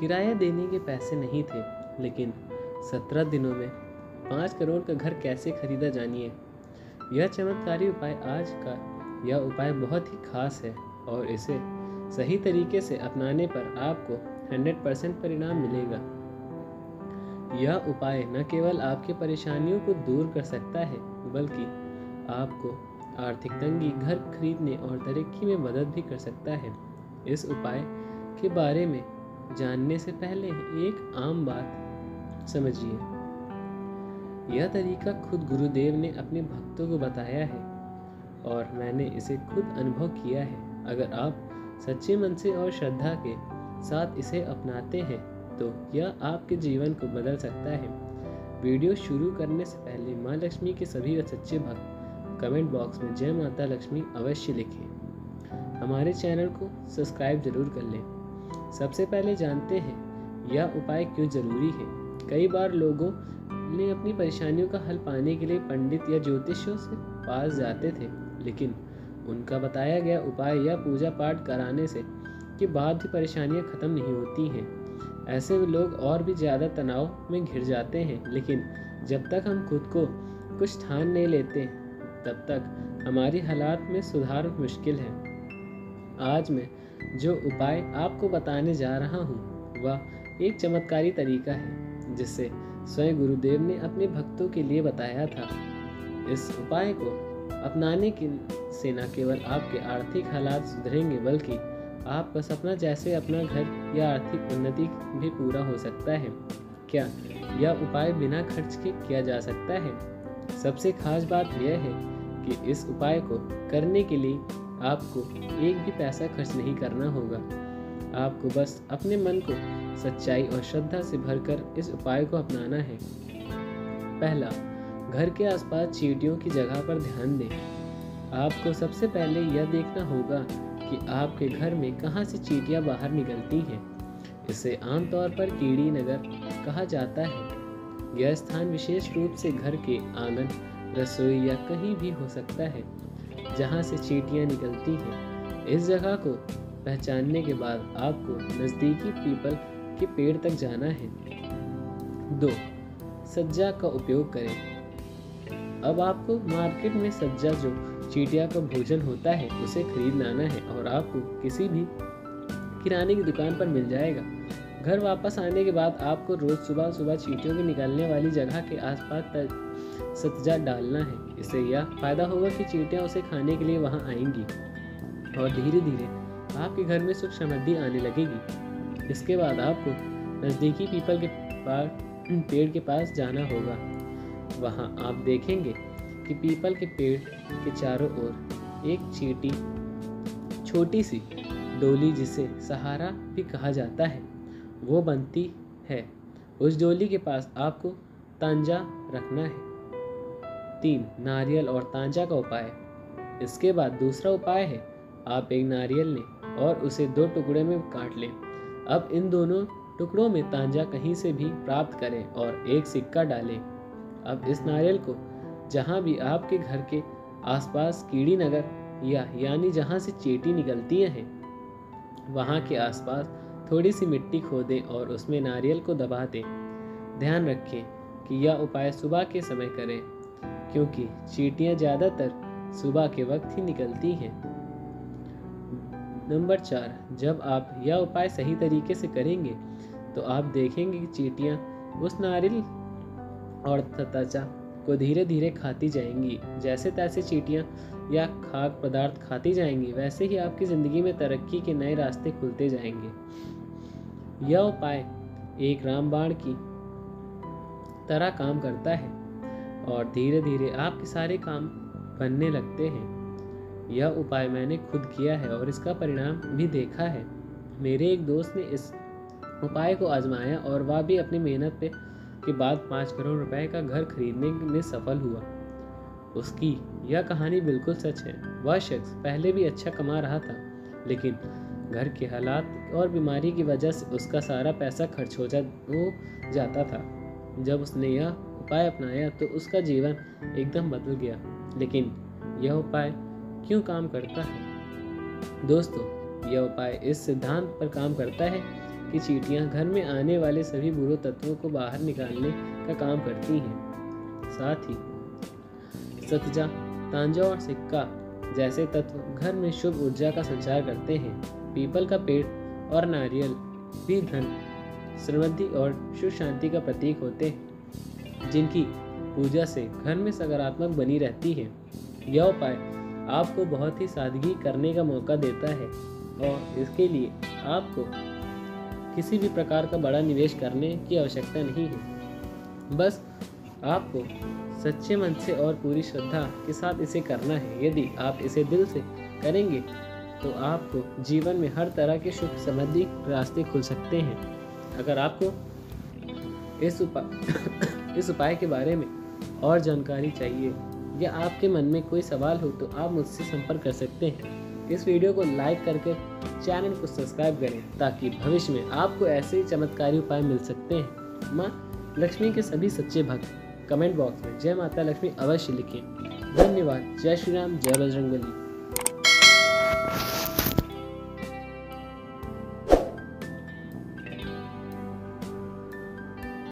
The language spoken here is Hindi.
किराया देने के पैसे नहीं थे, लेकिन 17 दिनों में 5 करोड़ का घर कैसे खरीदा जानिए। यह चमत्कारी उपाय यह उपाय बहुत ही खास है और इसे सही तरीके से अपनाने पर आपको 100% परिणाम मिलेगा। यह उपाय न केवल आपकी परेशानियों को दूर कर सकता है, बल्कि आपको आर्थिक तंगी, घर खरीदने और तरक्की में मदद भी कर सकता है। इस उपाय के बारे में जानने से पहले एक आम बात समझिए। यह तरीका खुद गुरुदेव ने अपने भक्तों को बताया है और मैंने इसे खुद अनुभव किया है। अगर आप सच्चे मन से और श्रद्धा के साथ इसे अपनाते हैं तो यह आपके जीवन को बदल सकता है। वीडियो शुरू करने से पहले माँ लक्ष्मी के सभी सच्चे भक्त कमेंट बॉक्स में जय माता लक्ष्मी अवश्य लिखें। हमारे चैनल को सब्सक्राइब जरूर कर लें। सबसे पहले जानते हैं यह उपाय क्यों जरूरी है। कई बार लोगों ने अपनी परेशानियों का हल पाने के लिए पंडित या ज्योतिषियों से पास जाते थे, लेकिन उनका बताया गया उपाय या पूजा पाठ कराने से के बाद भी परेशानियां खत्म नहीं होती हैं। ऐसे में लोग और भी ज़्यादा तनाव में घिर जाते हैं, लेकिन जब तक हम खुद को कुछ ठान नहीं लेते तब तक हमारी हालात में सुधार मुश्किल है। आज मैं जो उपाय आपको बताने जा रहा हूँ वह एक चमत्कारी तरीका है जिसे स्वयं गुरुदेव ने अपने भक्तों के लिए बताया था। इस उपाय को अपनाने से न केवल आपके आर्थिक हालात सुधरेंगे, बल्कि आपका सपना जैसे अपना घर या आर्थिक उन्नति भी पूरा हो सकता है। क्या यह उपाय बिना खर्च के किया जा सकता है? सबसे खास बात यह है कि इस उपाय को करने के लिए आपको एक भी पैसा खर्च नहीं करना होगा। आपको बस अपने मन को सच्चाई और श्रद्धा से भरकर इस उपाय को अपनाना है। पहला, घर के आसपास चींटियों की जगह पर ध्यान दें। आपको सबसे पहले यह देखना होगा कि आपके घर में कहाँ से चींटियाँ बाहर निकलती हैं। इसे आमतौर पर कीड़ी नगर कहा जाता है। यह स्थान विशेष रूप से घर के आंगन, रसोई या कहीं भी हो सकता है जहाँ से चींटियाँ निकलती हैं। इस जगह को पहचानने के बाद आपको नज़दीकी पीपल के पेड़ तक जाना है। 2. सज्जा का उपयोग करें। अब आपको मार्केट में सज्जा, जो चींटियाँ का भोजन होता है, उसे खरीद लाना है और आपको किसी भी किराने की दुकान पर मिल जाएगा। घर वापस आने के बाद आपको रोज सुबह सुबह चींटियों के निकलने वाली जगह के आसपास सज्जा डालना है। इससे यह फायदा होगा कि चींटियाँ उसे खाने के लिए वहां आएंगी और धीरे धीरे आपके घर में सुख समृद्धि आने लगेगी। इसके बाद आपको नज़दीकी पीपल के पेड़ के पास जाना होगा। वहां आप देखेंगे कि पीपल के पेड़ के चारों ओर एक छोटी सी डोली, जिसे सहारा भी कहा जाता है, वो बनती है। उस डोली के पास आपको तांजा रखना है। 3. नारियल और तांजा का उपाय। इसके बाद दूसरा उपाय है, आप एक नारियल लें और उसे 2 टुकड़े में काट लें। अब इन दोनों टुकड़ों में तांजा कहीं से भी प्राप्त करें और एक सिक्का डालें। अब इस नारियल को जहाँ भी आपके घर के आसपास कीड़ी नगर यानी जहाँ से चींटी निकलती हैं, वहाँ के आसपास थोड़ी सी मिट्टी खोदें और उसमें नारियल को दबा दें। ध्यान रखें कि यह उपाय सुबह के समय करें, क्योंकि चींटियाँ ज़्यादातर सुबह के वक्त ही निकलती हैं। नंबर 4, जब आप यह उपाय सही तरीके से करेंगे तो आप देखेंगे कि चींटियाँ उस नारियल और तांजा को धीरे धीरे खाती जाएंगी। जैसे तैसे चींटियाँ या खाद्य पदार्थ खाती जाएंगी, वैसे ही आपकी ज़िंदगी में तरक्की के नए रास्ते खुलते जाएंगे। यह उपाय एक रामबाण की तरह काम करता है और धीरे धीरे आपके सारे काम बनने लगते हैं। यह उपाय मैंने खुद किया है और इसका परिणाम भी देखा है। मेरे एक दोस्त ने इस उपाय को आजमाया और वह भी अपनी मेहनत के बाद 5 करोड़ रुपए का घर खरीदने में सफल हुआ। उसकी यह कहानी बिल्कुल सच है। वह शख्स पहले भी अच्छा कमा रहा था, लेकिन घर के हालात और बीमारी की वजह से उसका सारा पैसा खर्च हो जाता था। जब उसने यह उपाय अपनाया तो उसका जीवन एकदम बदल गया। लेकिन यह उपाय क्यों काम करता है? दोस्तों, यह उपाय इस सिद्धांत पर काम करता है की चींटियां घर में आने वाले सभी बुरे तत्वों को बाहर निकालने का काम करती हैं। साथ ही सतजा, तांजा और सिक्का जैसे तत्व घर में शुभ ऊर्जा का संचार करते हैं। पीपल का पेड़ और नारियल भी धन, समृद्धि और सुख शांति का प्रतीक होते हैं, जिनकी पूजा से घर में सकारात्मक बनी रहती है। यह उपाय आपको बहुत ही सादगी करने का मौका देता है और इसके लिए आपको किसी भी प्रकार का बड़ा निवेश करने की आवश्यकता नहीं है। बस आपको सच्चे मन से और पूरी श्रद्धा के साथ इसे करना है। यदि आप इसे दिल से करेंगे तो आपको जीवन में हर तरह के सुख समृद्धि रास्ते खुल सकते हैं। अगर आपको इस उपाय के बारे में और जानकारी चाहिए या आपके मन में कोई सवाल हो तो आप मुझसे संपर्क कर सकते हैं। इस वीडियो को लाइक करके चैनल को सब्सक्राइब करें ताकि भविष्य में आपको ऐसे ही चमत्कारी उपाय मिल सकते हैं। माँ लक्ष्मी के सभी सच्चे भक्त कमेंट बॉक्स में जय माता लक्ष्मी अवश्य लिखें। धन्यवाद। जय श्री राम, जय बजरंगबली।